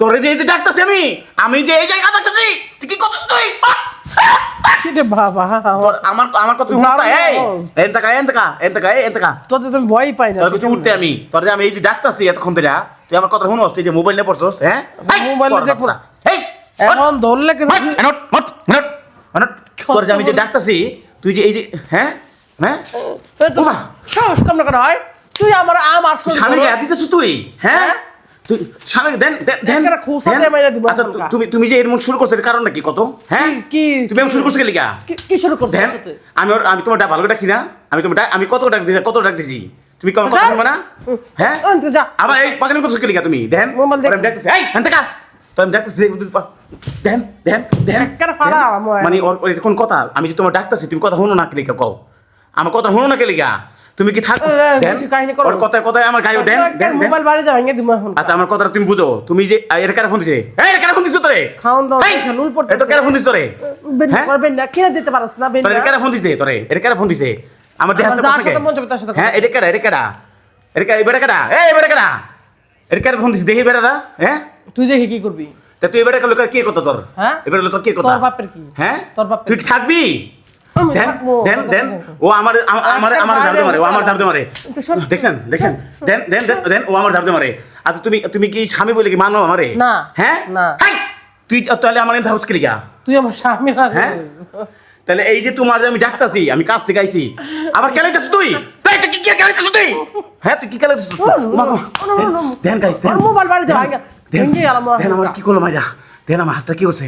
তোরে যে এই যে ডাকতাছি আমি যে এই জায়গা ডাকতাছি তুই কি করছিস তুই কি রে বাবা তোর আমার কথা শুনতা এই এনতাকা তোদের তুমি ভয় পাই না তোর কিছু উঠতে আমি তোর যে আমি এই যে ডাকতাছি এতক্ষণ ধরে তুই আমার কথা শুনোস তুই যে মোবাইল নিয়ে পড়ছস হ্যাঁ মোবাইলে দেখো এই এখন ধরলে কি তোর যে আমি যে ডাকতাছি তুই যে এই যে হ্যাঁ হ্যাঁ ওমা সাহস কম না কেন হয় তুই আমার স্বামীকে দিতেছ তুই হ্যাঁ তুই স্বামীকে দেন একটা খোঁচাতে মাইরা দিব আচ্ছা আমাকে। তুমি যে এরকম শুরু করছো এর কারণটা কি কত হ্যাঁ কি তুমি এমন শুরু করছো কি লিগা কি শুরু করছিস দেন আমি তোমার ভালো করে ডাকছি না আমি কত ডাক দিছি তুমি কম কথা শুনবে না হ্যাঁ তুই যা আবার এই পাগলামি করছিস কি লিগা তুমি দেন মোবাইল দেখ। আমি ডাকতেছি এই হান্তাকা তো আমি ডাকতেছি দেন একটা ফাড়া আমার। মানে ওর কোন কথা আমি যে তোমার ডাকতেছি তুমি কথা শুনো না কি লিগা কও আমার কথা শুনো না কি লিগা তুমি কি থাক দেন বেশি কাহিনী করো। ওর কথায় আমার গায়ে দেন মোবাইল বাড়ি যাও ভেঙে দিব এখন আচ্ছা আমার কথাটা তুমি বুঝো তুমি যে এর কারে ফোন দিছে এই কারে ফোন দিছ তোরে খাওন দাও এই, খেলুল পড়তে এ তো কারে ফোন দিছ তোরে হ্যাঁ? করবেন না কিনে দিতে পারছ না বেন তোরে কারে ফোন দিছে তোরে এর কারে ফোন দিছে আমার দেহাস যার সাথে মন চাবে তার সাথে হ্যাঁ এটা কারা এই বেটা কারা এর কারে ফোন দিছে দেখি বেটারা হ্যাঁ তুই দেখে কি করবি তা তুই এবারে লোক কি কথা তোর হ্যাঁ? এবারে লোক কি কথা তোর বাপের কি? হ্যাঁ তোর বাপের তুই কি থাকবি আমি দেন থাকবো। দেন ও আমার ঝাড়তে মারে ও আমার ঝাড়তে মারে দেখছেন দেন ও আমার ঝাড়তে মারে আচ্ছা তুমি কি স্বামী বলে কি মানো আমারে না, হ্যাঁ না। হাই! তুই তাহলে আমার এনে থাকস কি লিগা তুই আমার স্বামী না হ্যাঁ? তাহলে এই যে তোমার যে আমি ডাকতাছি আমি কাজ থেকে আইছি আবার কেলাইতেছ তুই তুই কি কেলাইতেছ তুই হ্যাঁ তুই কি কেলাইতেছ দেন গাইস দেন মোবাইল বাড়ি যাও দেন ভেঙে গেলাম দেন আমার কি করলো মাইরা দেন আমার হাতটা কি করছে